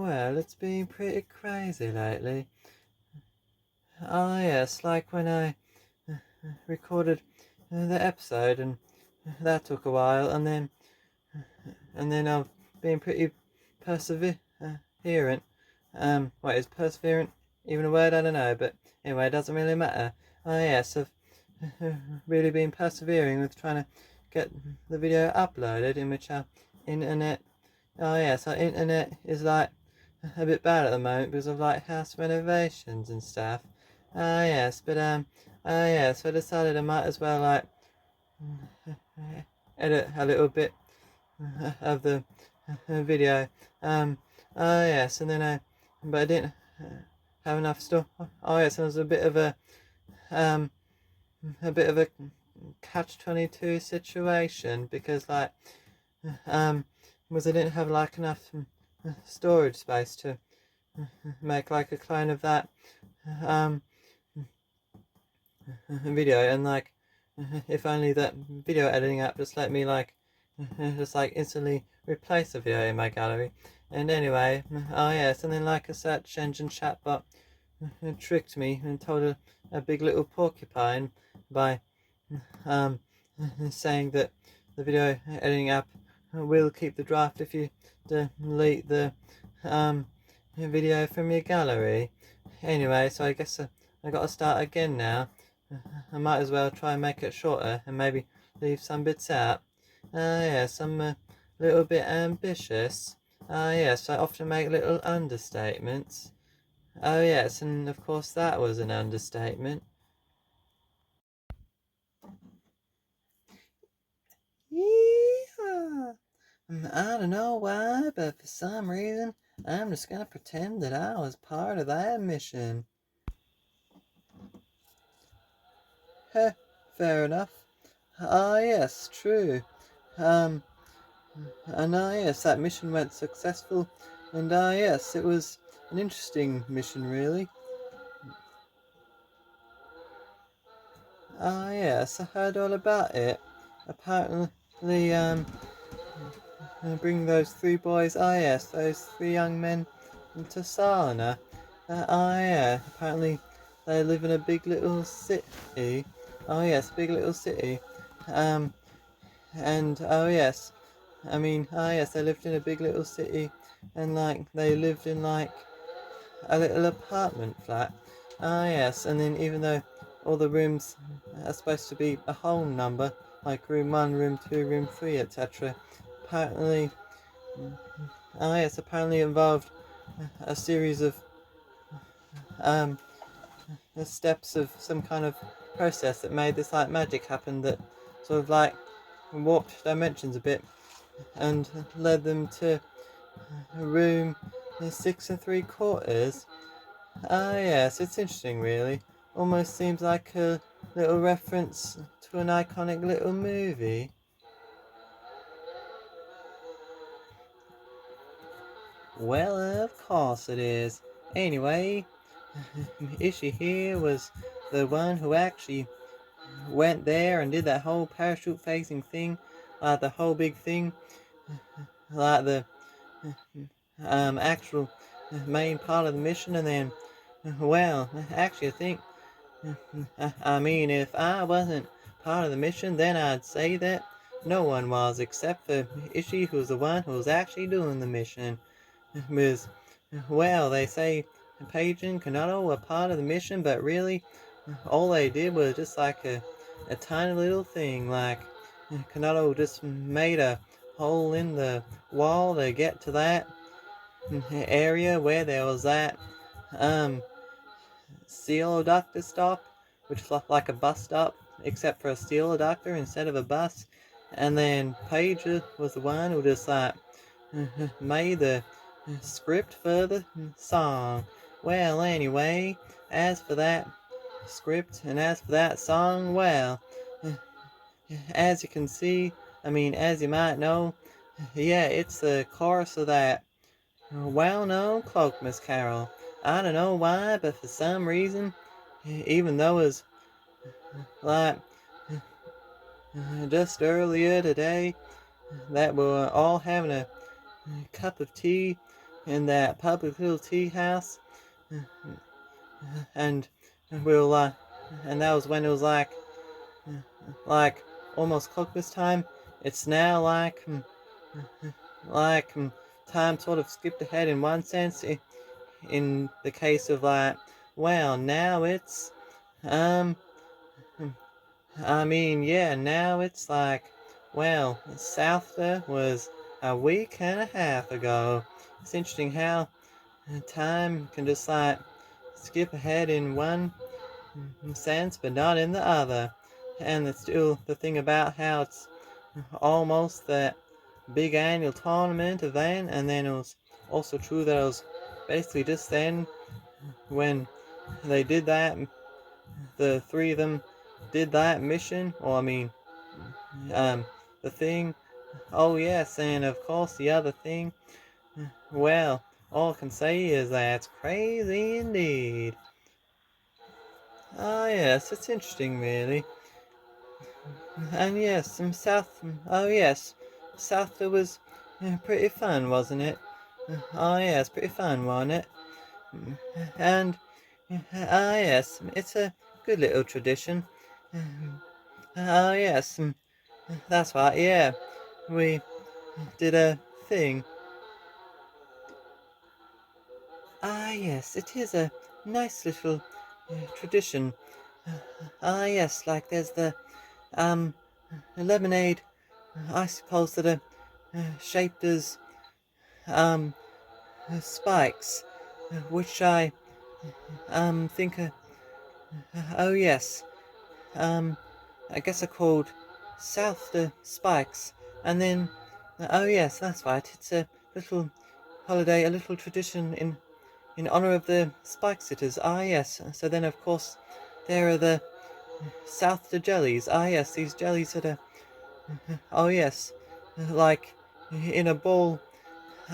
Well, it's been pretty crazy lately. Ah, yes, like when I recorded the episode, and that took a while, and then I've been pretty perseverant. Wait, is perseverant even a word? I don't know, but anyway, it doesn't really matter. Ah, yes, I've really been persevering with trying to get the video uploaded, in which our internet. Oh yes, our internet is like a bit bad at the moment because of like house renovations and stuff. Ah yes, but so I decided I might as well like edit a little bit of the video. Yes, and then but I didn't have enough stuff. Oh yes, and it was um a bit of a catch-22 situation because like was I didn't have like enough storage space to make like a clone of that um video, and like if only that video editing app just let me like just like instantly replace the video in my gallery. And anyway, oh yes, and then like a search engine chatbot tricked me and told a big little porcupine by um saying that the video editing app will keep the draft if you delete the video from your gallery. Anyway, so I guess I gotta start again now. I might as well try and make it shorter and maybe leave some bits out. Yes, I'm a little bit ambitious. Yes, I often make little understatements. Oh yes, and of course that was an understatement. Yeah. I don't know why, but for some reason, I'm just gonna pretend that I was part of that mission. Heh, fair enough. Ah, yes, true. Um, and yes, that mission went successful, and yes, it was an interesting mission, really. Ah, yes, I heard all about it. Apparently, bring those three boys, yes, those three young men into Salina. Yeah, apparently they live in a big little city. Oh yes, big little city. Um, and oh yes, I mean, yes, they lived in a big little city, and like they lived in like a little apartment flat. Yes, and then even though all the rooms are supposed to be a whole number, like room 1, room 2, room 3, etc., apparently, yes, apparently involved a series of um, the steps of some kind of process that made this like magic happen, that sort of like warped dimensions a bit and led them to room 6 3/4. Yes, it's interesting, really. Almost seems like a little reference to an iconic little movie. Well, of course it is. Anyway, Ishi here was the one who actually went there and did that whole parachute facing thing, like the whole big thing, like the actual main part of the mission, and then, well, actually I think, I mean, if I wasn't part of the mission, then I'd say that no one was, except for Ishi, who's the one who's actually doing the mission. Because, well, they say Paige and Kanata were part of the mission, but really, all they did was just like a tiny little thing. Like, Kanata just made a hole in the wall to get to that area where there was that Seal Doctor stop, which looked like a bus stop, except for a Seal Doctor instead of a bus. And then Paige was the one who just like made the script for the song. Well, anyway, as for that script and as for that song, well, as you can see, I mean, as you might know, yeah, it's the chorus of that well-known Cloakmas carol. I don't know why, but for some reason, even though it's like just earlier today that we're all having a cup of tea in that public little tea house, and we were like, and that was when it was like almost Christmas time. It's now like time sort of skipped ahead in one sense. In the case of well, now it's um I mean, yeah, now it's well, Southter was a week and a half ago. It's interesting how time can just skip ahead in one sense, but not in the other. And it's still the thing about how it's almost that big annual tournament event, and then it was also true that it was basically just then when they did that, the three of them did that mission, or I mean, the thing. Oh yes, and of course the other thing. Well, all I can say is that's crazy indeed. Ah yes, it's interesting really. And yes, some South. Oh yes, South was pretty fun, wasn't it? Oh yes, pretty fun, wasn't it? And yes, it's a good little tradition. Oh yes, that's right. Yeah, we did a thing. Ah yes, it is a nice little tradition. Ah yes, like there's the um lemonade. I suppose that are shaped as um spikes, which I think are oh yes, um I guess are called South spikes, and then oh yes, that's right. It's a little holiday, a little tradition in honor of the spike sitters. Ah yes. So then of course there are the South jellies. Ah yes, these jellies that are oh yes, like in a ball,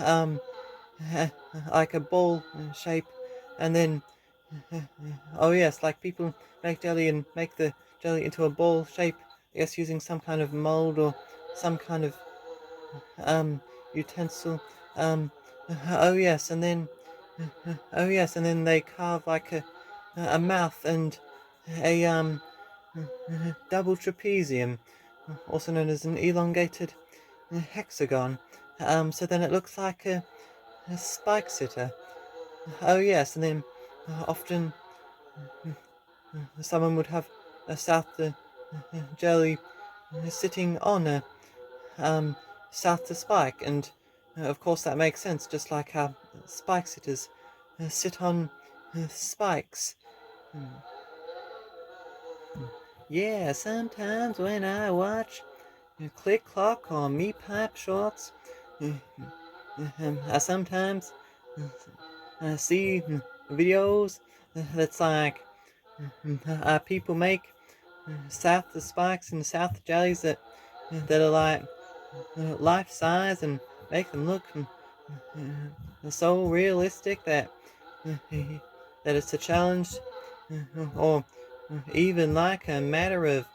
um, like a ball shape, and then oh yes, like people make jelly and make the jelly into a ball shape. I guess using some kind of mold or some kind of um utensil. Um, oh yes, and then oh yes, and then they carve like a mouth and a double trapezium, also known as an elongated hexagon. So then it looks like a spike sitter. Oh yes, and then often someone would have a South jelly sitting on a South spike, and of course that makes sense, just like how spike sitters sit on spikes. Hmm. Yeah, sometimes when I watch Click Clock or Me Pipe Shorts, I sometimes see videos that's like people make South spikes and South jellies that are like life size and make them look so realistic that that it's a challenge, or even like a matter of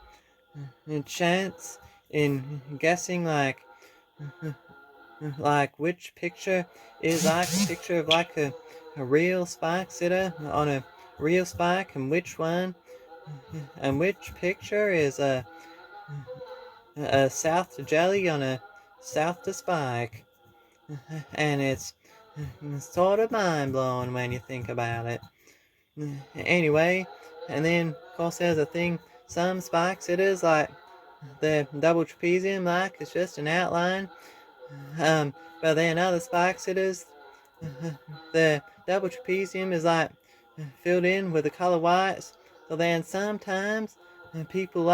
chance in guessing like which picture is like a picture of like a real spike sitter on a real spike, and which picture is a South jelly on a South spike. And it's sort of mind blowing when you think about it. Anyway, and then of course there's a thing, some spikes it is like the double trapezium, like it's just an outline. But then other spikes it is the double trapezium is like filled in with the color whites. So then sometimes people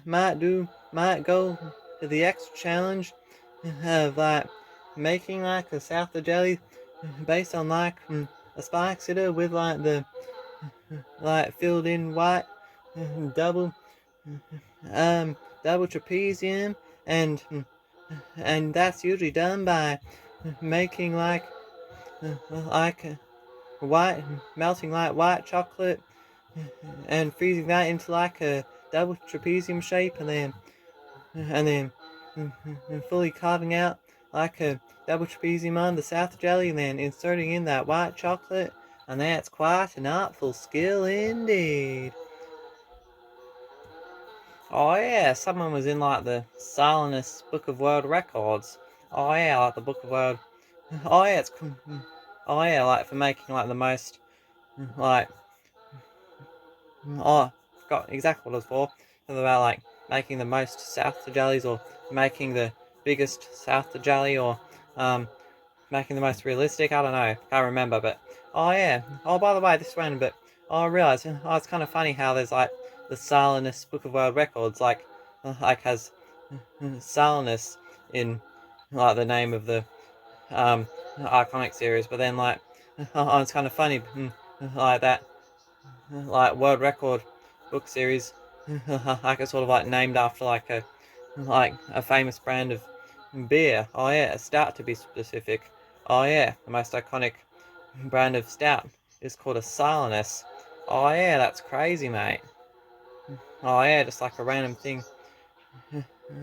might go to the extra challenge of like making like a South of jelly based on like a spike sitter with like the like filled in white double double trapezium, and that's usually done by making like white melting like white chocolate and freezing that into like a double trapezium shape, and then fully carving out like a double trapesium on the South jelly and then inserting in that white chocolate, and that's quite an artful skill indeed. Oh yeah, someone was in like the Silentness Book of World Records. Oh yeah, like the Book of World. Oh yeah, it's. Oh yeah, like for making like the most like. Oh, forgot exactly what it was for. Something about like making the most South to jellies, or making the biggest South to jelly, or making the most realistic. I don't know, can't remember. But oh yeah. Oh, by the way, this random, but I realised it's kind of funny how there's like the Silentness Book of World Records like has Silentness in like the name of the iconic series, but then like oh, it's kind of funny like that like world record book series like it's sort of like named after like a famous brand of beer. Oh yeah, a stout to be specific. Oh yeah, the most iconic brand of stout is called a Silentness. Oh yeah, that's crazy, mate. Oh yeah, just like a random thing.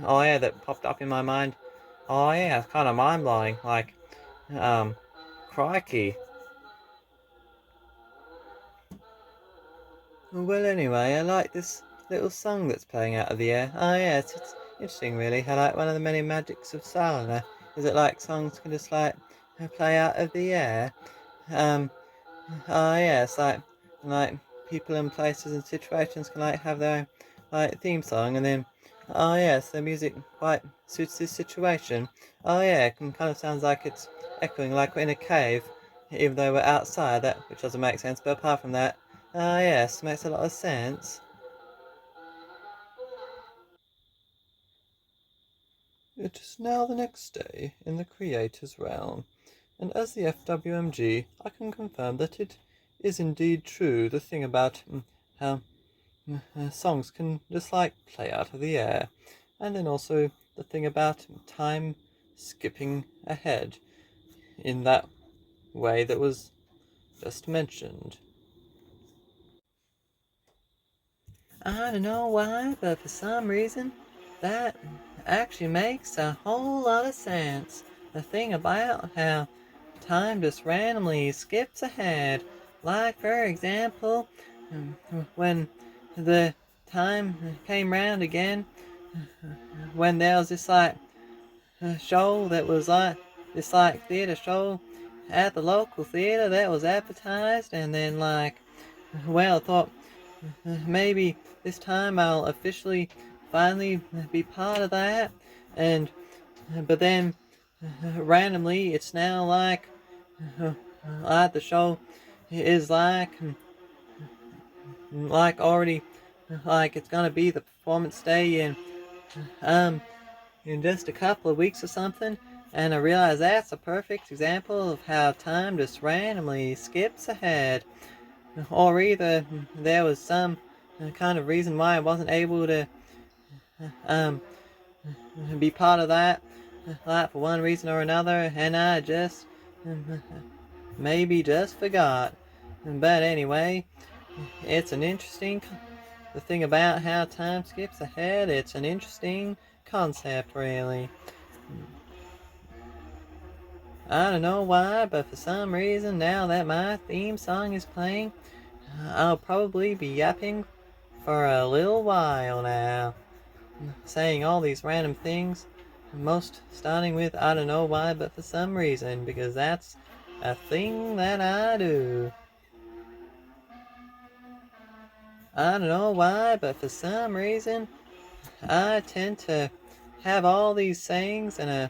Oh yeah, that popped up in my mind. Oh yeah, it's kind of mind blowing. Like, um, crikey. Well, anyway, I like this little song that's playing out of the air. Oh yeah, it's interesting, really. I like one of the many magics of Salana. Is it like songs can just like play out of the air? Um, oh yeah, it's like people and places and situations can like have their own like theme song, and then oh yes, the music quite suits this situation. Oh yeah, it kind of sounds like it's echoing like we're in a cave, even though we're outside. That which doesn't make sense, but apart from that, oh yes, makes a lot of sense. It is now the next day in the Creator's realm, and as the FWMG, I can confirm that it is indeed true, the thing about how songs can just like play out of the air, and then also the thing about time skipping ahead in that way that was just mentioned. I don't know why, but for some reason, that actually makes a whole lot of sense. The thing about how time just randomly skips ahead. Like, for example, when the time came round again, when there was this like show that was like this like theater show at the local theater that was advertised, and then like, well, I thought maybe this time I'll officially finally be part of that, and but then randomly it's now like the show is like already like it's gonna be the performance day um in just a couple of weeks or something, and I realize that's a perfect example of how time just randomly skips ahead. Or either there was some kind of reason why I wasn't able to um be part of that, like for one reason or another, and I just maybe just forgot. But anyway, it's an interesting the thing about how time skips ahead. It's an interesting concept, really. I don't know why, but for some reason, now that my theme song is playing, I'll probably be yapping for a little while now, saying all these random things, most starting with I don't know why, but for some reason, because that's a thing that I do. I don't know why, but for some reason, I tend to have all these sayings and a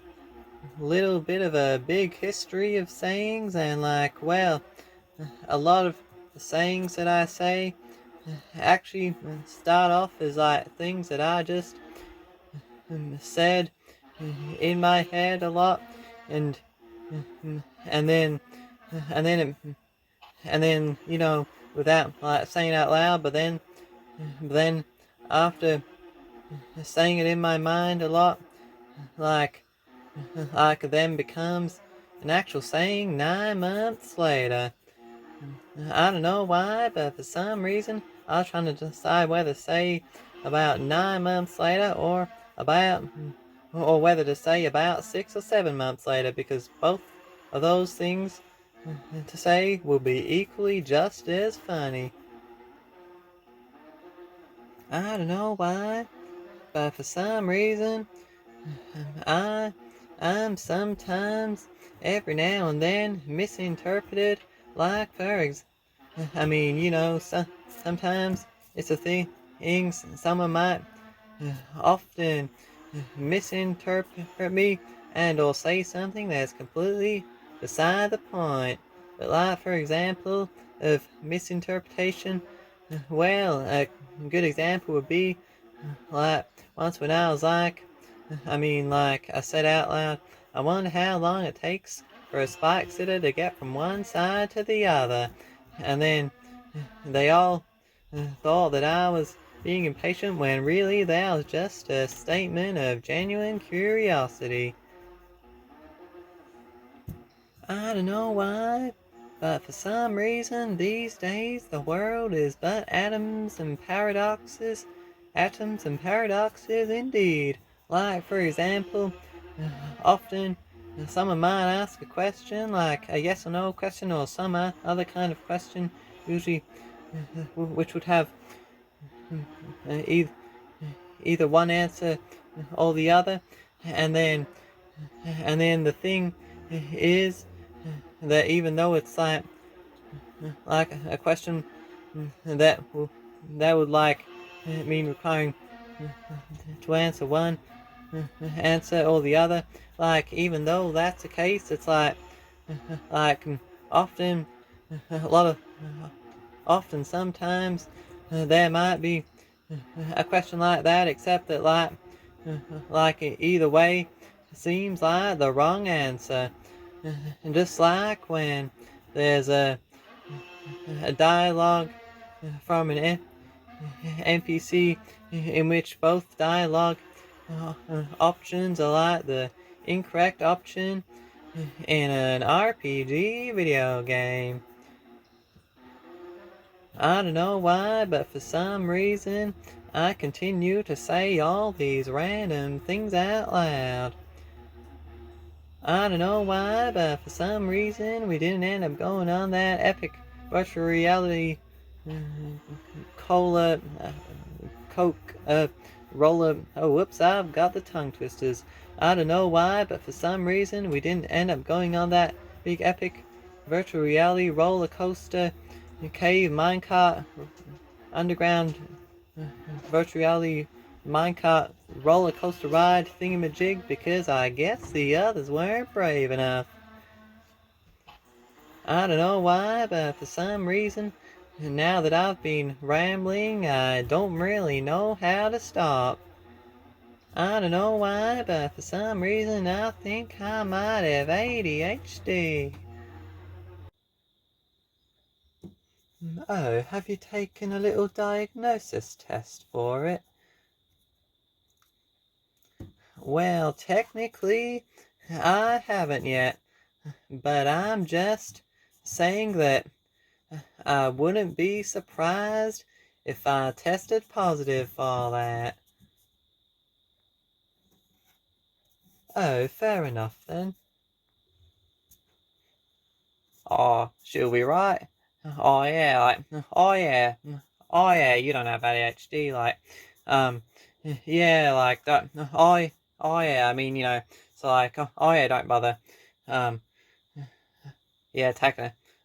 little bit of a big history of sayings, and like, well, a lot of the sayings that I say actually start off as like things that I just said in my head a lot, and and then and then it, and then without like saying it out loud, but then after saying it in my mind a lot, like then becomes an actual saying 9 months later. I don't know why, but for some reason I was trying to decide whether to say about 9 months later or about or whether to say about 6 or 7 months later, because both of those things to say will be equally just as funny. I don't know why, but for some reason, I'm sometimes, every now and then, misinterpreted, like sometimes it's a thing someone might often misinterpret me and or say something that's completely beside the point. But like, for example, of misinterpretation, well, a good example would be like once when I was like I said out loud, I wonder how long it takes for a spike sitter to get from one side to the other. And then they all thought that I was being impatient when really that was just a statement of genuine curiosity. I don't know why, but for some reason these days the world is but atoms and paradoxes. Atoms and paradoxes indeed. Like, for example, often someone might ask a question, like a yes or no question or some other kind of question, usually which would have either one answer or the other, and then the thing is that even though it's like a question that would like mean requiring to answer one answer or the other, like even though that's the case, it's like often a lot of often sometimes there might be a question like that, except that like either way seems like the wrong answer. And just like when there's a dialogue from an NPC in which both dialogue options are like the incorrect option in an RPG video game. I don't know why, but for some reason I continue to say all these random things out loud. I don't know why, but for some reason we didn't end up going on that epic virtual reality cola coke roller. Oh, whoops, I've got the tongue twisters. I don't know why, but for some reason we didn't end up going on that big epic virtual reality roller coaster cave minecart underground virtual reality minecart roller coaster ride thingamajig, because I guess the others weren't brave enough. I don't know why, but for some reason, now that I've been rambling, I don't really know how to stop. I don't know why, but for some reason I think I might have ADHD. Oh, have you taken a little diagnosis test for it? Well, technically, I haven't yet, but I'm just saying that I wouldn't be surprised if I tested positive for that. Oh, fair enough then. Oh, should we write? Oh yeah, oh yeah, oh yeah, you don't have ADHD, um, yeah, like that, oh yeah, I mean, so oh yeah, don't bother, um, yeah,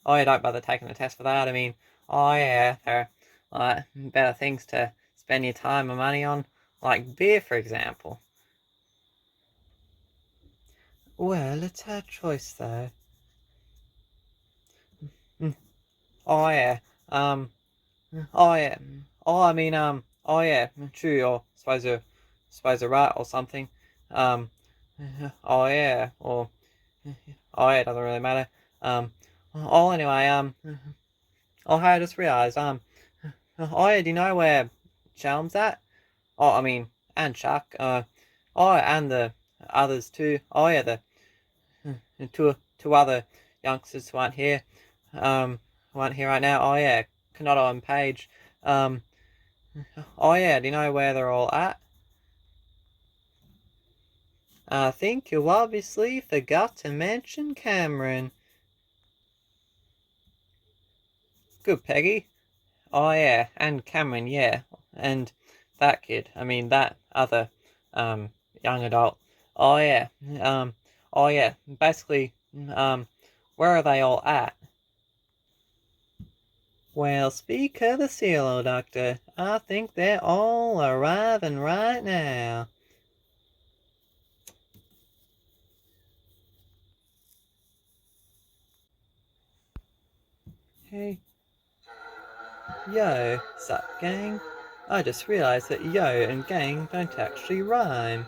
oh yeah, don't bother taking a test for that, I mean, oh yeah, there are, better things to spend your time and money on, like beer, for example. Well, it's her choice, though. Mm, oh yeah, um, oh yeah. Oh, I mean, oh yeah, true. Or suppose you're right, or something. Um, oh yeah, or oh yeah, it doesn't really matter. Um, oh anyway, oh hey, I just realised, oh yeah, do you know where Chelm's at? Oh, I mean, and Chuck. Oh, and the others too. Oh yeah, the two other youngsters who aren't here. Who aren't here right now. Oh yeah, Canotto and Page. Um. Oh yeah, do you know where they're all at? I think you obviously forgot to mention Cameron. Good, Peggy. Oh yeah, and Cameron, yeah, and that kid. I mean that other um young adult. Oh yeah, um, oh yeah. Basically, where are they all at? Well, speak of the CeeLo, Doctor. I think they're all arriving right now. Hey, yo, sup, gang? I just realized that yo and gang don't actually rhyme.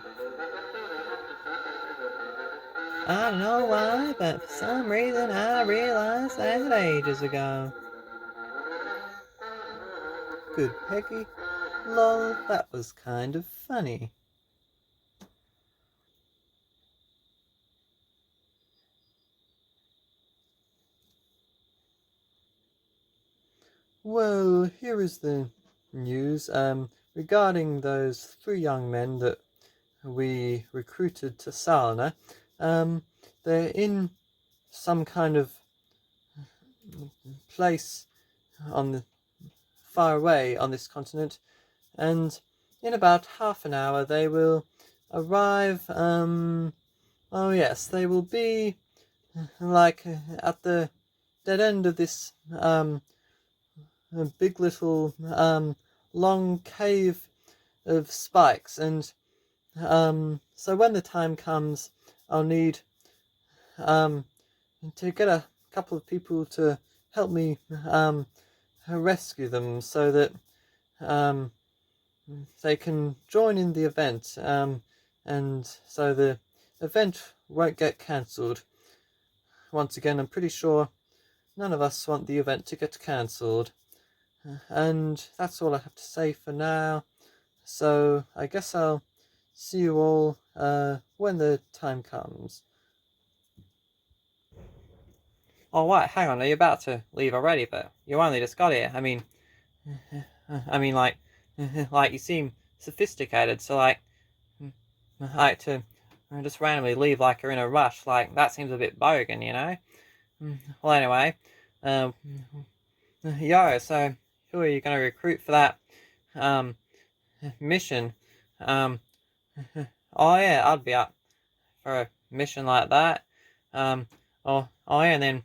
I don't know why, but for some reason I realized that ages ago. Good, Peggy. Lol, that was kind of funny. Well, here is the news regarding those three young men that we recruited to Salna. Um, they're in some kind of place on the far away on this continent, and in about half an hour they will arrive. Oh yes, they will be like at the dead end of this big little long cave of spikes, and so when the time comes, I'll need um, to get a couple of people to help me rescue them so that um, they can join in the event, and so the event won't get cancelled. Once again, I'm pretty sure none of us want the event to get cancelled. And that's all I have to say for now. So I guess I'll see you all when the time comes. Oh, what? Hang on, are you about to leave already? But you only just got here. Like, like you seem sophisticated. So like to just randomly leave like you're in a rush. Like that seems a bit bogan, you know. Well, anyway, um, yo. So who are you going to recruit for that um mission? Um, oh yeah, I'd be up for a mission like that. Um, oh yeah, and then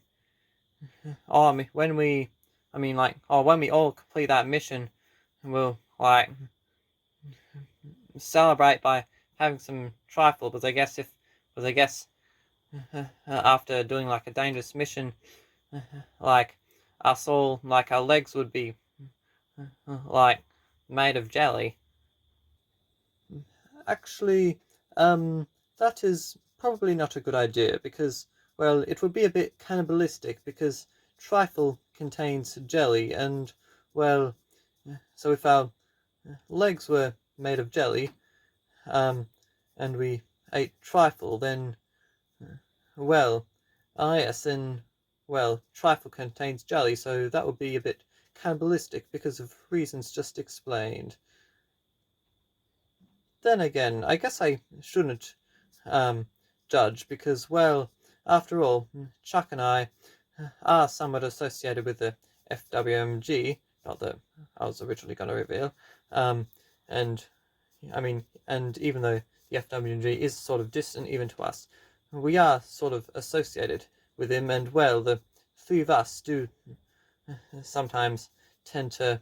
oh, when we all complete that mission, we'll like celebrate by having some trifle. Because I guess after doing like a dangerous mission, like us all, like our legs would be like made of jelly. Actually, that is probably not a good idea because, well, it would be a bit cannibalistic because trifle contains jelly, and, well, so if our legs were made of jelly, um, and we ate trifle, then, well, yes, then, well, trifle contains jelly, so that would be a bit cannibalistic because of reasons just explained. Then again, I guess I shouldn't um, judge because, well, after all, Chuck and I are somewhat associated with the FWMG, not that I was originally going to reveal, um, and and even though the FWMG is sort of distant even to us, we are sort of associated with him, and well, the three of us do sometimes tend to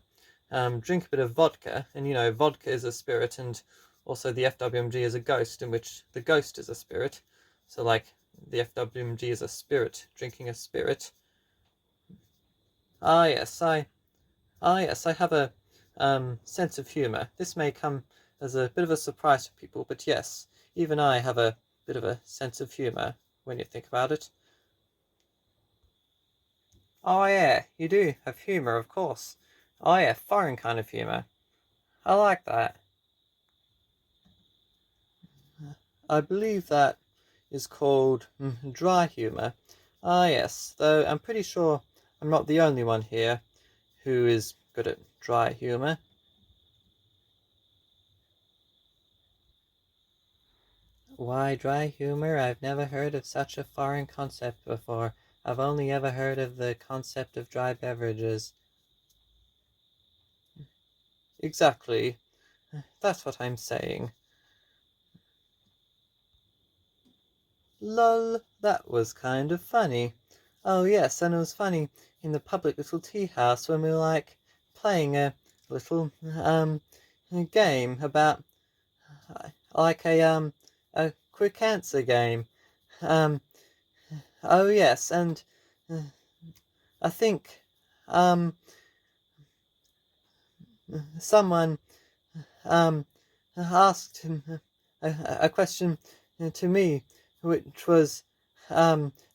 drink a bit of vodka, and vodka is a spirit, and also the FWMG is a ghost, in which the ghost is a spirit. So, like, the FWMG is a spirit drinking a spirit. Ah, yes, I have a sense of humor. This may come as a bit of a surprise for people, but yes, even I have a bit of a sense of humor when you think about it. Oh yeah, you do have humor, of course. Oh yeah, foreign kind of humor. I like that. I believe that is called dry humor. Ah, yes, though I'm pretty sure I'm not the only one here who is good at dry humor. Why, dry humor? I've never heard of such a foreign concept before. I've only ever heard of the concept of dry beverages. Exactly. That's what I'm saying. Lol, that was kind of funny. Oh yes, and it was funny in the public little tea house when we were playing a little game about like a quick answer game. Um oh yes, and uh, I think um someone um asked a question to me, which was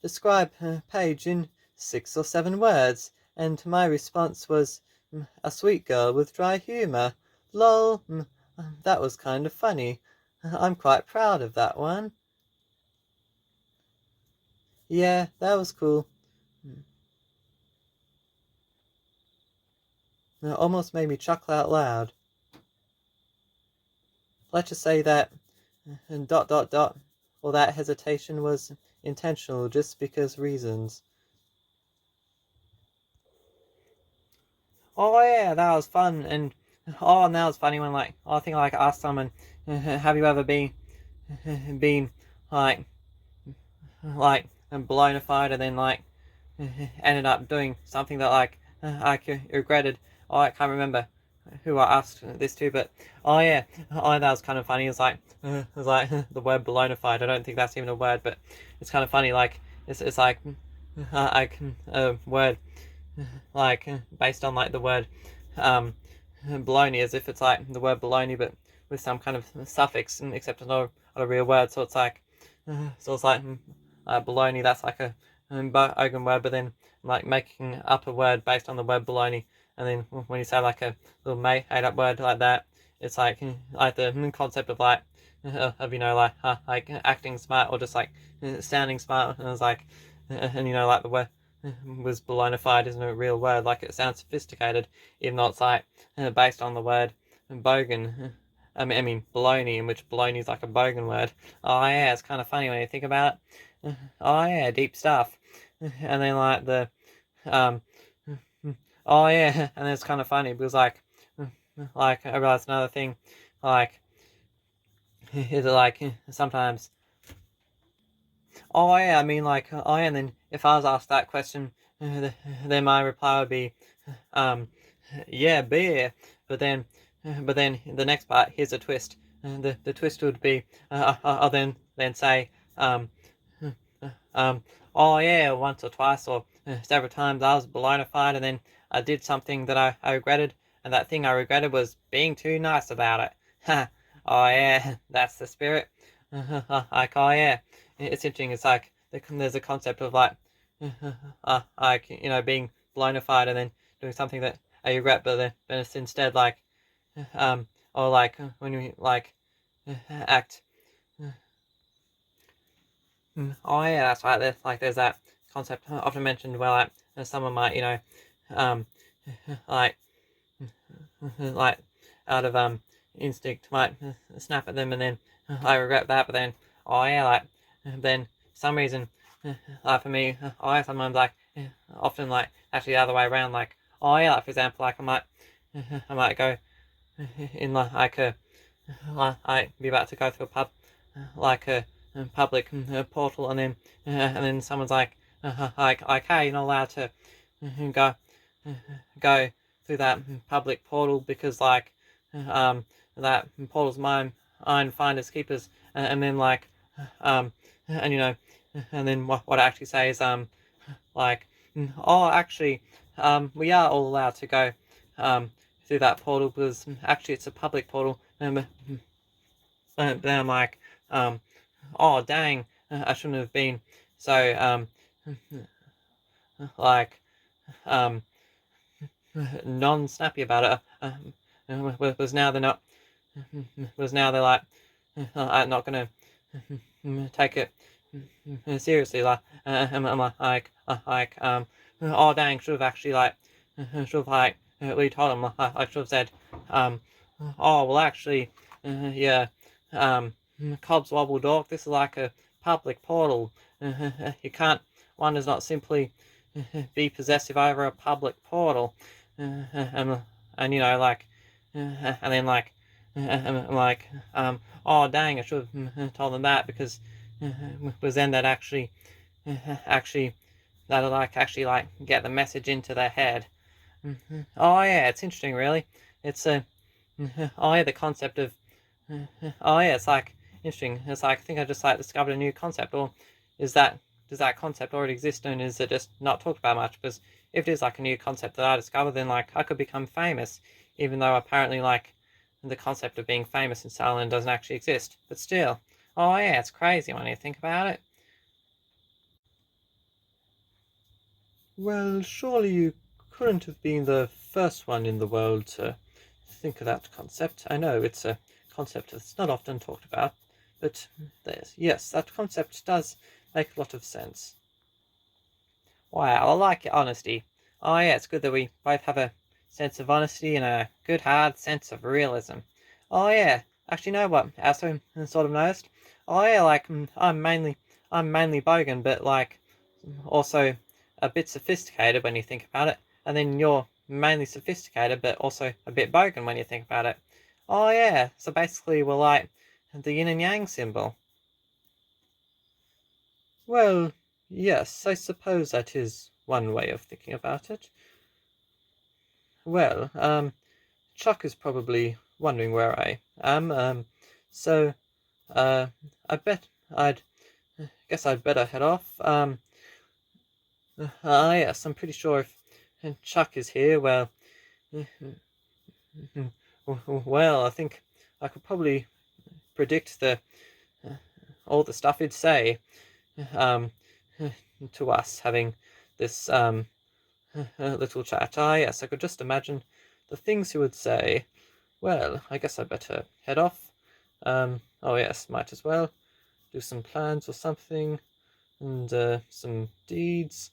describe a page in 6 or 7 words, and my response was a sweet girl with dry humor. Lol, that was kind of funny. I'm quite proud of that one. Yeah, that was cool. It almost made me chuckle out loud. Let's just say that dot dot dot, all that hesitation was intentional just because reasons. Oh yeah, that was fun, and that was funny when I think I asked someone, have you ever been like blown apart and then ended up doing something that I regretted. Oh, I can't remember who I asked this to, but oh yeah, oh that was kind of funny. The word balonified. I don't think that's even a word, but it's kind of funny. It's like a word based on the word baloney, as if it's like the word baloney, but with some kind of suffix, except it's not a real word. So it's like baloney. That's like a bogan word, but then making up a word based on the word baloney, and then when you say like a little made up word like that, it's like the concept of like acting smart or just sounding smart, and it's and the word was balonified isn't a real word. Like it sounds sophisticated, even though it's based on the word bogan. I mean baloney, in which baloney is like a bogan word. Oh yeah, it's kind of funny when you think about it. Oh yeah, deep stuff. And then um, oh yeah, and it's kind of funny because I realized another thing, like is it sometimes. Oh yeah, I mean oh yeah, and then if I was asked that question, then my reply would be, um, yeah, beer. But then, the next part, here's a twist. The twist would be, I'll then say, um, oh yeah, once or twice or several times I was balonified, and then I did something that I regretted, and that thing I regretted was being too nice about it. Oh yeah, that's the spirit. Oh yeah, it's interesting. It's there's a concept of being balonified and then doing something that I regret, but it's instead or when you act. Oh yeah, that's right. There's that concept often mentioned where someone might um like like out of instinct might snap at them, and then I regret that, but then oh yeah then some reason for me I sometimes often actually the other way around, oh yeah, for example, I might go in be about to go to a pub, a public portal, and then someone's hey, you're not allowed to go go through that public portal because that portal's mine, iron finders keepers, and then and and then what I actually say is like oh actually we are all allowed to go through that portal because actually it's a public portal, and then I'm oh dang, I shouldn't have been so like um non-snappy about it. Was now they're not was now they're I'm not gonna take it seriously, I'm oh dang, should have actually should have really told them, I should have said oh well actually yeah Cobb's Wobble Dog, this is like a public portal. You can't, one does not simply be possessive over a public portal. And you know, like, and then oh dang, I should have told them that, because then that actually, that'll actually get the message into their head. Oh yeah, it's interesting, really. It's oh yeah, the concept of oh yeah, it's interesting. It's I think I just discovered a new concept. Or is that does that concept already exist, and is it just not talked about much? Because if it is a new concept that I discovered, then I could become famous, even though apparently the concept of being famous in Salon doesn't actually exist. But still, oh yeah, it's crazy when you think about it. Well, surely you couldn't have been the first one in the world to think of that concept. I know it's a concept that's not often talked about, but yes, that concept does make a lot of sense. Wow, I like your honesty. Oh yeah, it's good that we both have a sense of honesty and a good hard sense of realism. Oh yeah, actually, you know what? I also sort of noticed. Oh yeah, I'm mainly bogan, but also a bit sophisticated when you think about it. And then you're mainly sophisticated, but also a bit bogan when you think about it. Oh yeah, so basically we're like the yin and yang symbol. Well, yes, I suppose that is one way of thinking about it. Well, Chuck is probably wondering where I am. So, uh, I bet I'd guess I'd better head off. Yes, I'm pretty sure if Chuck is here, well, well, I think I could probably predict all the stuff he'd say, um, to us having this little chat. Yes, I could just imagine the things he would say. Well, I guess I better head off. Oh yes, might as well do some plans or something, and some deeds.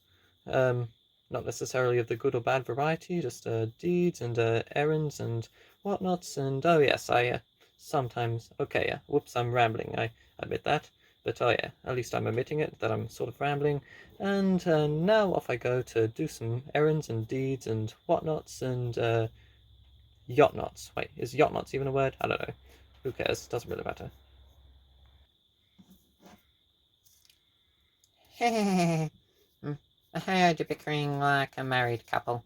Not necessarily of the good or bad variety, just deeds and errands and whatnots. And oh yes, I sometimes. Okay, yeah. Whoops, I'm rambling. I admit that. But oh yeah, at least I'm admitting it, that I'm sort of rambling. And now off I go to do some errands and deeds and whatnots and yachtnots. Wait, is yachtnots even a word? I don't know. Who cares? Doesn't really matter. I heard you're bickering like a married couple.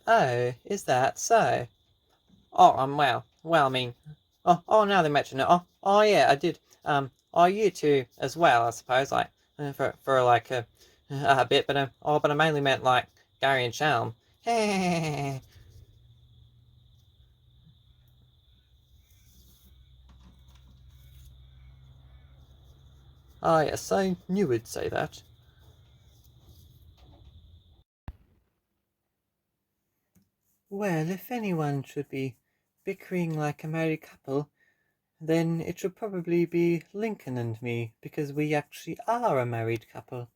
Oh, is that so? Oh, well, I mean, now they mention it. Yeah, I did. You two as well, I suppose, for a bit, but I mainly meant Gary and Shalm. Oh, yes, I knew you'd say that. Well, if anyone should be bickering like a married couple, then it should probably be Lincoln and me, because we actually are a married couple.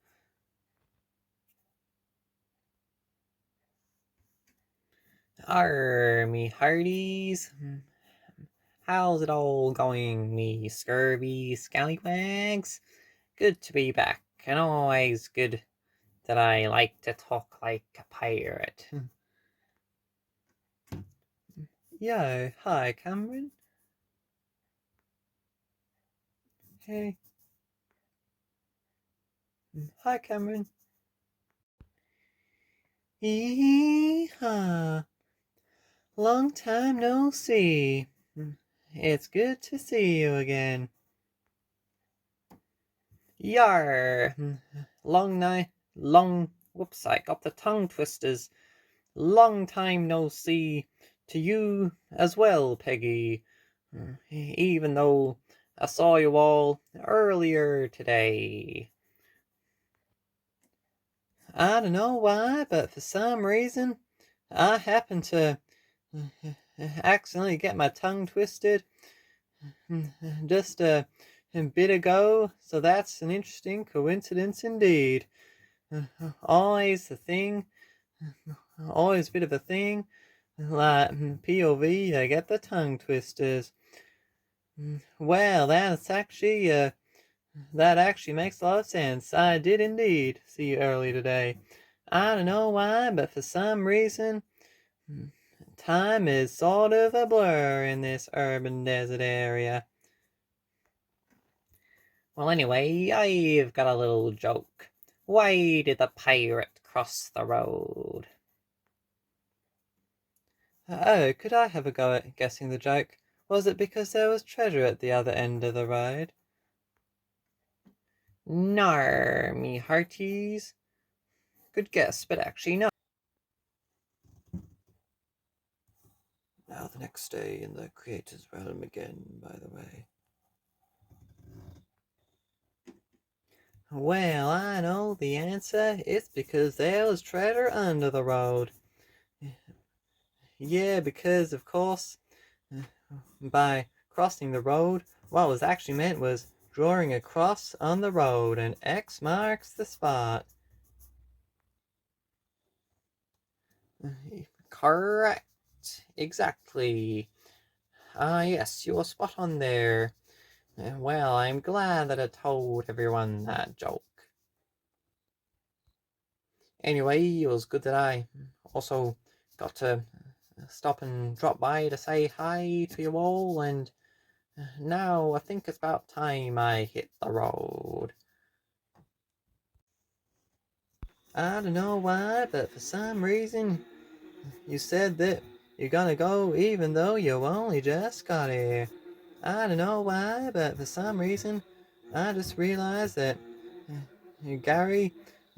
Arr, me hearties. How's it all going, me scurvy scallywags? Good to be back, and always good that I like to talk like a pirate. Yo, hi, Cameron. Hey. Hi, Cameron. Hee-haw. Long time no see. It's good to see you again. Yar. Whoops, I got the tongue twisters. Long time no see to you as well, Peggy. Even though I saw you all earlier today. I don't know why, but for some reason, I happened to accidentally get my tongue twisted just a bit ago, so that's an interesting coincidence indeed. Always a thing, always a bit of a thing. Like POV, I get the tongue twisters. Well, that actually makes a lot of sense. I did indeed see you early today. I don't know why, but for some reason, mm, time is sort of a blur in this urban desert area. Well, anyway, I've got a little joke. Why did the pirate cross the road? Oh, could I have a go at guessing the joke? Was it because there was treasure at the other end of the road? Nar, me hearties. Good guess, but actually no. Now the next day in the creator's realm again, by the way. Well, I know the answer. It's because there was treasure under the road. Yeah, because of course, by crossing the road, what was actually meant was drawing a cross on the road, and X marks the spot. Correct. Exactly. Ah, yes, you were spot on there. Well, I'm glad that I told everyone that joke. Anyway, it was good that I also got to stop and drop by to say hi to you all, and now I think it's about time I hit the road. I don't know why, but for some reason you said that you're gonna go even though you only just got here. I don't know why, but for some reason I just realized that Gary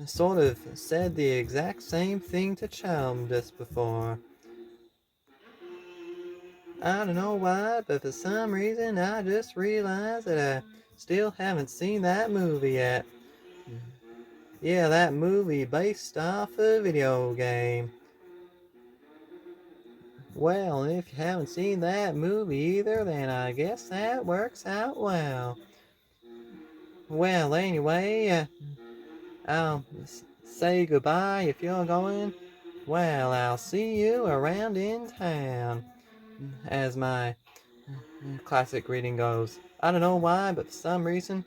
sort of said the exact same thing to Chum just before. I don't know why, but for some reason I just realized that I still haven't seen that movie yet. Yeah, that movie based off a video game. Well, if you haven't seen that movie either, then I guess that works out well. Well, anyway, I'll say goodbye if you're going. Well, I'll see you around in town, as my classic greeting goes. I don't know why, but for some reason,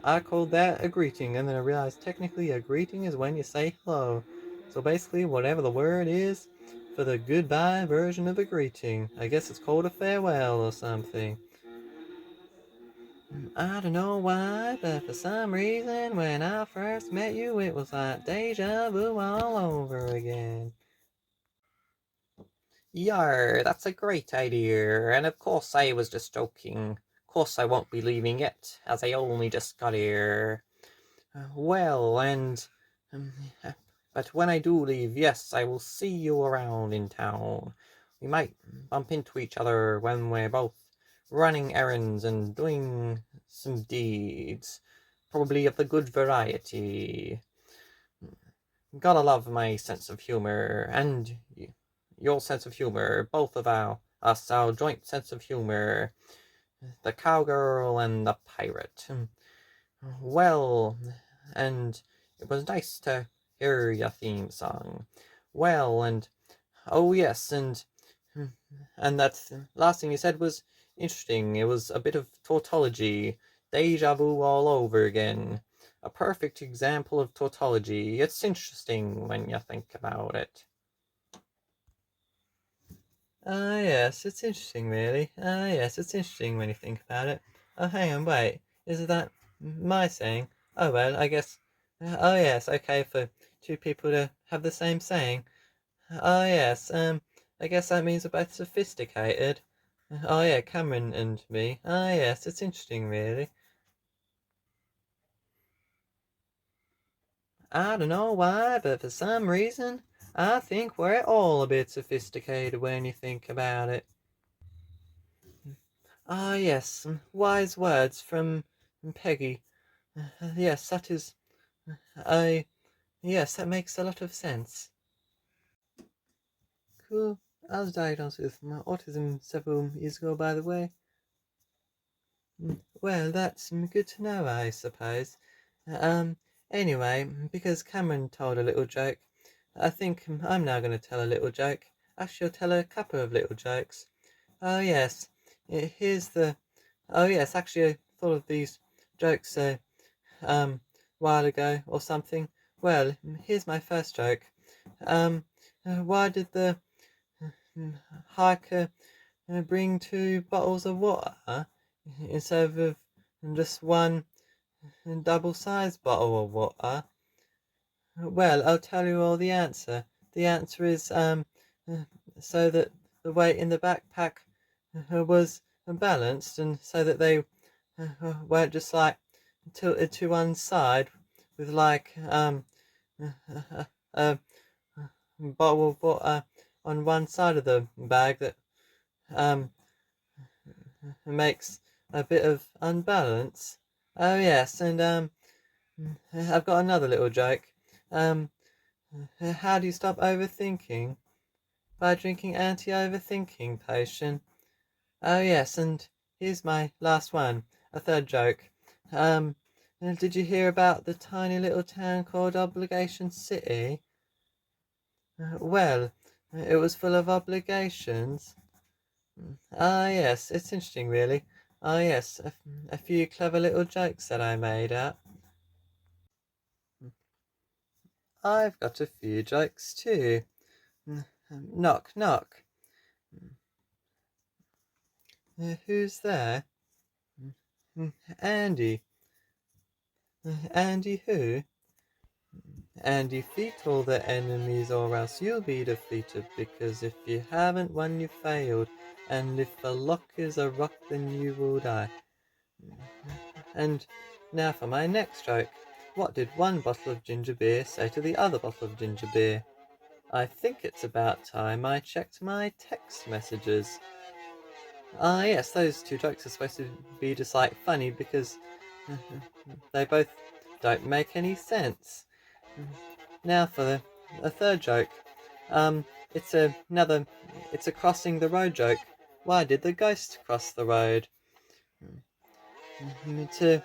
I called that a greeting, and then I realized technically a greeting is when you say hello. So basically, whatever the word is for the goodbye version of a greeting, I guess it's called a farewell or something. I don't know why, but for some reason, when I first met you, it was like deja vu all over again. Yar, that's a great idea, and of course I was just joking. Of course I won't be leaving yet, as I only just got here. Well, and um, but when I do leave, yes, I will see you around in town. We might bump into each other when we're both running errands and doing some deeds, probably of the good variety. Gotta love my sense of humor and your sense of humor, both of our joint sense of humor, the cowgirl and the pirate. Well, and it was nice to hear your theme song. Well, and oh yes, and that last thing you said was interesting. It was a bit of tautology, deja vu all over again. A perfect example of tautology. It's interesting when you think about it. Ah, yes, it's interesting, really. Ah, yes, it's interesting when you think about it. Oh, hang on, wait. Is that my saying? Oh, well, I guess. Oh, yes, okay, for two people to have the same saying. Oh, yes, I guess that means we're both sophisticated. Oh, yeah, Cameron and me. Ah, yes, it's interesting, really. I don't know why, but for some reason, I think we're all a bit sophisticated when you think about it. Ah, yes, wise words from Peggy. Yes, that is. I. Yes, that makes a lot of sense. Cool. I was diagnosed with autism several years ago, by the way. Well, that's good to know, I suppose. Um, anyway, because Cameron told a little joke, I think I'm now going to tell a little joke. I shall tell a couple of little jokes. Oh, yes. here's the. Oh yes, actually I thought of these jokes while ago or something. Well, here's my first joke. Why did the hiker bring two bottles of water instead of just one double-sized bottle of water? Well, I'll tell you all the answer. The answer is so that the weight in the backpack was balanced, and so that they weren't just like tilted to one side with like a bottle of water on one side of the bag that um makes a bit of unbalance. Oh yes, and I've got another little joke. Um, how do you stop overthinking? By drinking anti-overthinking potion. Oh yes, and here's my last one, a third joke. Um, did you hear about the tiny little town called Obligation City? Well, it was full of obligations. Ah yes, it's interesting really. Ah yes, a few clever little jokes that I made up. I've got a few jokes too. Knock, knock. Who's there? Andy. Andy who? And defeat all the enemies, or else you'll be defeated, because if you haven't won, you failed, and if the luck is a rock, then you will die. And now for my next joke. What did one bottle of ginger beer say to the other bottle of ginger beer? I think it's about time I checked my text messages. Ah, yes, those two jokes are supposed to be just like funny because they both don't make any sense. Now for the third joke. It's it's a crossing the road joke. Why did the ghost cross the road? To,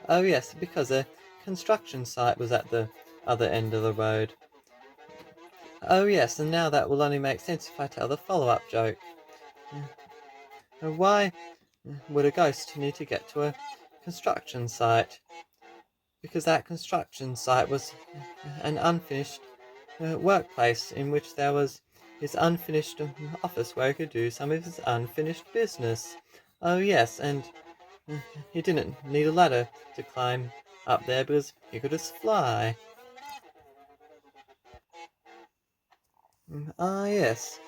oh yes, because a construction site was at the other end of the road. Oh yes, and now that will only make sense if I tell the follow-up joke. Why would a ghost need to get to a construction site? Because that construction site was an unfinished workplace in which there was his unfinished office where he could do some of his unfinished business. Oh yes, and he didn't need a ladder to climb up there because he could just fly. Ah yes,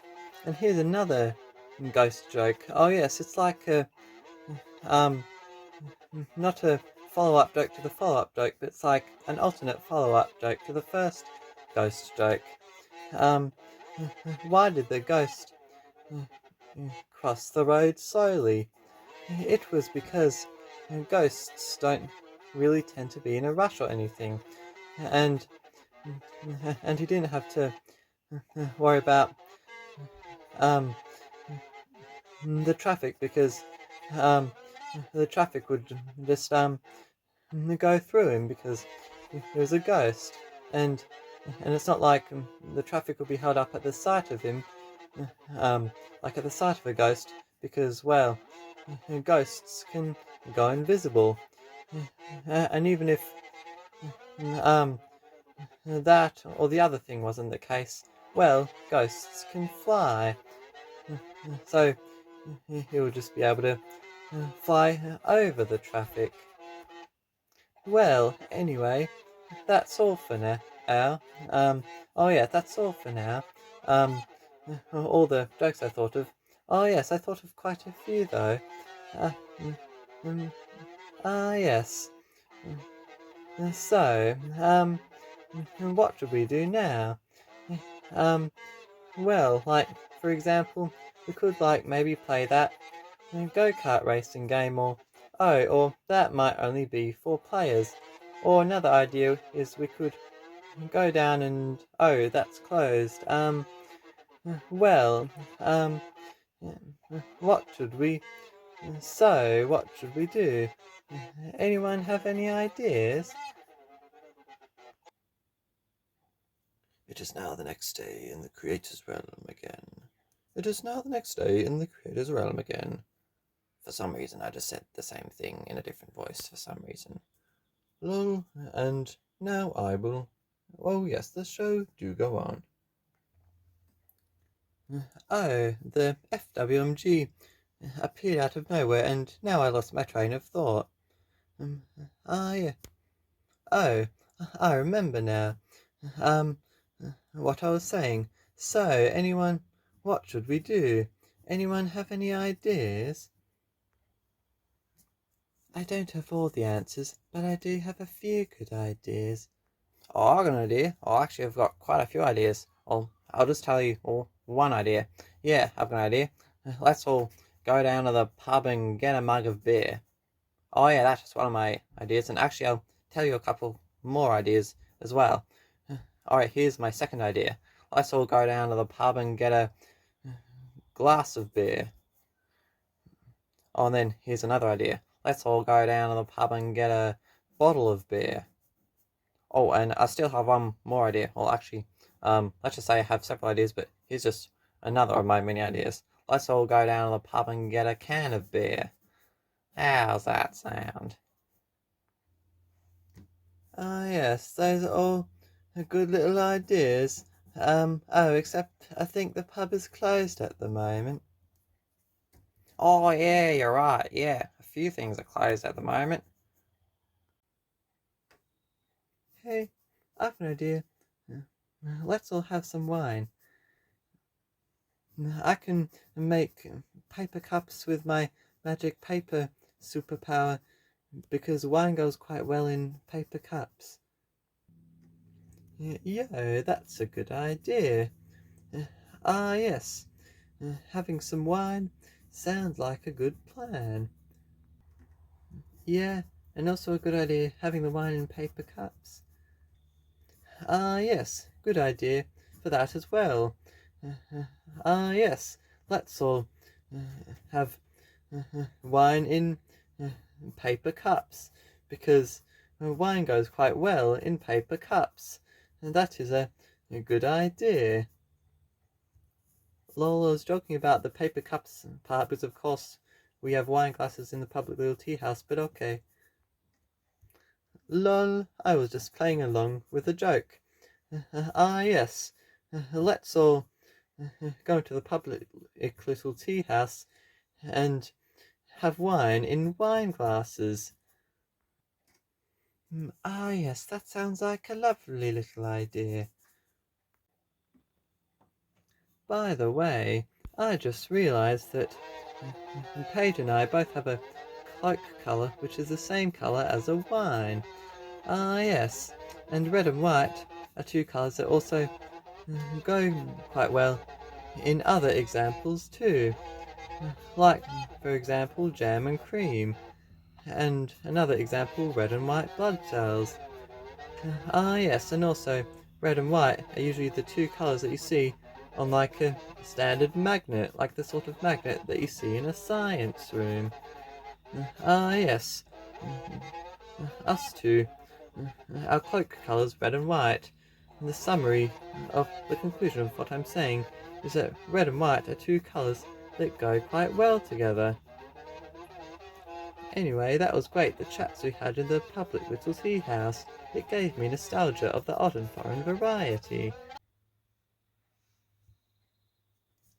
and here's another ghost joke. Oh yes, it's like a um not a follow-up joke to the follow-up joke, but it's like an alternate follow-up joke to the first ghost joke. Um, why did the ghost cross the road slowly? It was because ghosts don't really tend to be in a rush or anything, and he didn't have to worry about um the traffic because um the traffic would just go through him because he was a ghost, and it's not like the traffic would be held up at the sight of him, um, like at the sight of a ghost, because well, ghosts can go invisible, and even if um that or the other thing wasn't the case, well, ghosts can fly, so he would just be able to fly over the traffic. Well, anyway, that's all for now. Oh yeah, that's all for now. Um, all the jokes I thought of. Oh yes, I thought of quite a few though. Uh, mm, mm, yes. So, what should we do now? Um, well, like, for example, we could like maybe play that go-kart racing game, or that might only be 4 players. Or another idea is we could go down and oh, that's closed. Well, what should we? So, what should we do? Anyone have any ideas? It is now the next day in the creator's realm again. It is now the next day in the creator's realm again. For some reason, I just said the same thing in a different voice for some reason. Lol, and now I will. Oh, yes, the show do go on. Oh, the FWMG appeared out of nowhere, and now I lost my train of thought. Yeah. Oh, I remember now. Um, what I was saying. So, anyone, what should we do? Anyone have any ideas? I don't have all the answers, but I do have a few good ideas. Oh, I've got an idea. Oh, actually, I've got quite a few ideas. I'll just tell you one idea. Yeah, I've got an idea. Let's all go down to the pub and get a mug of beer. Oh, yeah, that's just one of my ideas. And actually, I'll tell you a couple more ideas as well. Alright, here's my second idea. Let's all go down to the pub and get a glass of beer. Oh, and then here's another idea. Let's all go down to the pub and get a bottle of beer. Oh, and I still have one more idea. Well, actually, let's just say I have several ideas, but here's just another of my many ideas. Let's all go down to the pub and get a can of beer. How's that sound? Yes, those are all good little ideas. Except I think the pub is closed at the moment. Oh, yeah, you're right. Yeah, a few things are closed at the moment. Hey, I've an idea. Let's all have some wine. I can make paper cups with my magic paper superpower because wine goes quite well in paper cups. Yeah, that's a good idea. Yes. Having some wine sounds like a good plan. Yeah, and also a good idea having the wine in paper cups. Yes, good idea for that as well. Yes, let's all have wine in paper cups because wine goes quite well in paper cups. And that is a good idea. Lol, I was joking about the paper cups part because, of course, we have wine glasses in the public little tea house, but okay. Lol, I was just playing along with a joke. Yes, let's all go to the public little tea house and have wine in wine glasses. Yes, that sounds like a lovely little idea. By the way, I just realised that Paige and I both have a cloak colour which is the same colour as a wine. Yes, and red and white are two colours that also go quite well in other examples too. Like, for example, jam and cream. And another example, red and white blood cells. Yes, and also red and white are usually the two colours that you see on like a standard magnet, like the sort of magnet that you see in a science room. Yes, us two. Our cloak colours red and white. And the summary of the conclusion of what I'm saying is that red and white are two colours that go quite well together. Anyway, that was great, the chats we had in the public little tea house. It gave me nostalgia of the odd and foreign variety.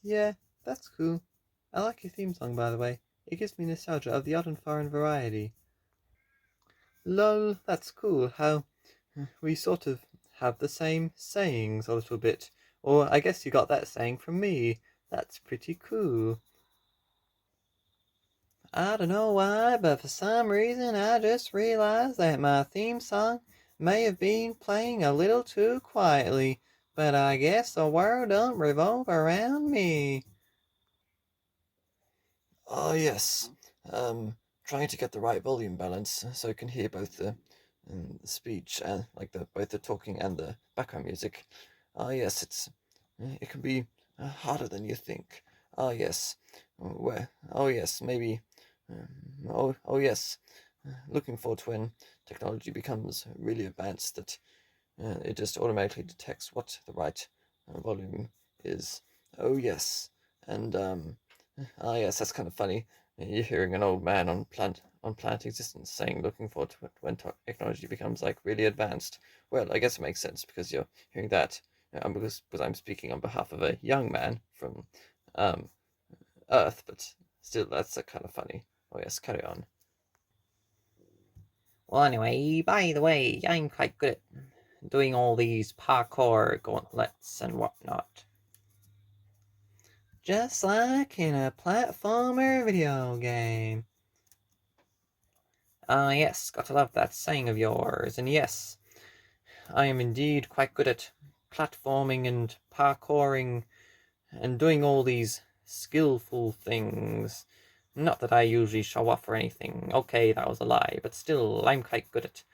Yeah, that's cool. I like your theme song, by the way. It gives me nostalgia of the odd and foreign variety. Lol, that's cool how we sort of have the same sayings a little bit. Or I guess you got that saying from me. That's pretty cool. I don't know why, but for some reason I just realized that my theme song may have been playing a little too quietly, but I guess the world don't revolve around me. Yes. Trying to get the right volume balance so I can hear both the speech and like the both the talking and the background music. Yes, it can be harder than you think. Yes. Yes, maybe. Yes. Looking forward to when technology becomes really advanced that it just automatically detects what the right volume is. Oh yes. And yes, that's kind of funny. You're hearing an old man on planet existence saying, "Looking forward to it when technology becomes like really advanced." Well, I guess it makes sense because you're hearing that because I'm speaking on behalf of a young man from um, Earth, but still, that's kind of funny. Oh yes, carry on. Well, anyway, by the way, I'm quite good at doing all these parkour gauntlets and whatnot. Just like in a platformer video game. Yes, gotta love that saying of yours, and yes, I am indeed quite good at platforming and parkouring and doing all these skillful things. Not that I usually show off or anything. Okay, that was a lie, but still, I'm quite good at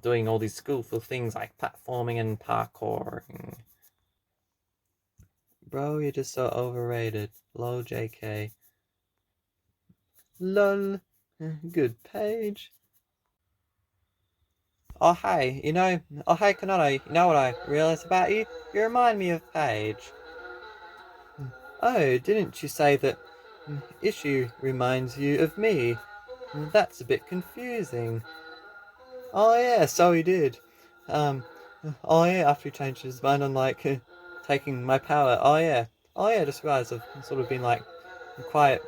doing all these skillful things like platforming and parkouring. Bro, you're just so overrated. Low JK. Lol. Good page. Oh hey, oh hey Kanata, you know what I realized about you? You remind me of Paige. Oh, didn't you say that Issue reminds you of me? That's a bit confusing. Oh yeah, so he did. Um, oh yeah, after he changed his mind on like taking my power. Oh yeah, just realized I've sort of been like quiet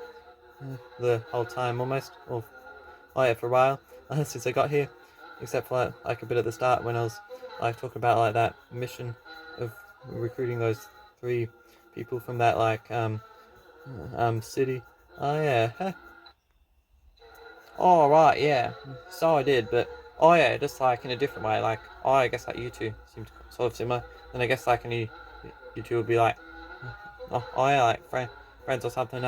the whole time almost. Or oh yeah, for a while since I got here, except for like a bit at the start when I was like talking about like that mission of recruiting those 3 people from that like city. Oh yeah. Oh, right, yeah. So I did, but oh yeah, just like in a different way. Like, oh, I guess like you two seem sort of similar. Then I guess like you two would be like, oh yeah, like friends or something.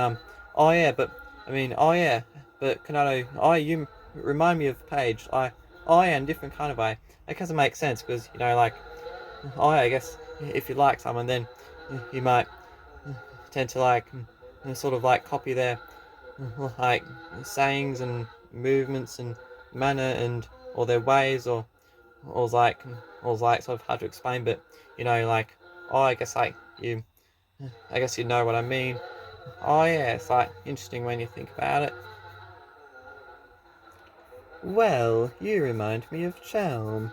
Oh yeah, but I mean, oh yeah, but Kanado, oh you remind me of Paige. Oh yeah, in a different kind of way. That doesn't make sense because like, oh yeah, I guess if you like someone, then you might tend to like sort of like copy their like sayings and movements and manner and or their ways or like sort of hard to explain, but like oh I guess like I guess you know what I mean. Oh yeah, it's like interesting when you think about it. Well, you remind me of Chelm.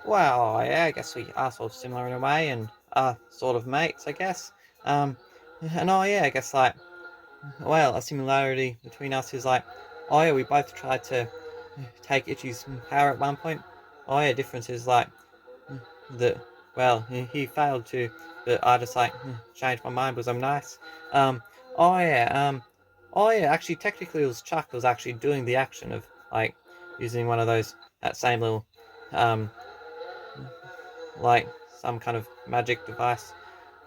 Well, yeah, I guess we are sort of similar in a way and are sort of mates, I guess. And oh yeah, I guess like well, a similarity between us is like, oh yeah, we both tried to take Itchy's power at one point. Oh yeah, difference is like that. Well, he failed to, but I just like changed my mind because I'm nice. Um, oh yeah, oh yeah. Actually, technically, it was Chuck who was actually doing the action of like using one of those that same little um like some kind of magic device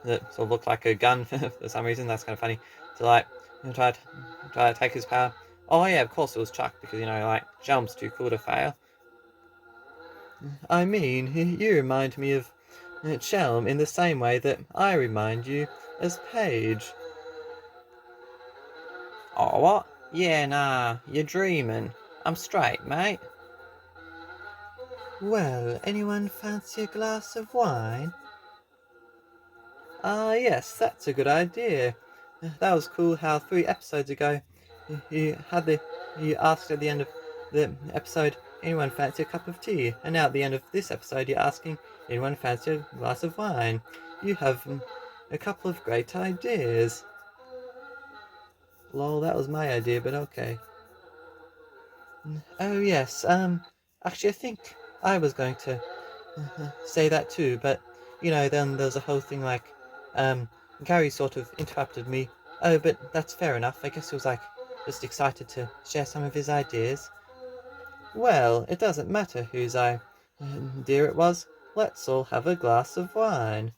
that sort of looked like a gun for some reason. That's kind of funny to like try to take his power. Oh yeah, of course it was Chuck because like Jelm's too cool to fail. I mean, you remind me of Chelm in the same way that I remind you as Paige. Oh what? Yeah, nah, you're dreaming. I'm straight, mate. Well, anyone fancy a glass of wine? Ah, yes, that's a good idea. That was cool how 3 episodes ago you had you asked at the end of the episode, anyone fancy a cup of tea? And now at the end of this episode, you're asking, anyone fancy a glass of wine? You have a couple of great ideas. Lol, that was my idea, but okay. Oh yes, actually I think I was going to say that too, but then there's a whole thing like, Gary sort of interrupted me. Oh, but that's fair enough. I guess he was like just excited to share some of his ideas. Well, it doesn't matter whose idea it was. Let's all have a glass of wine.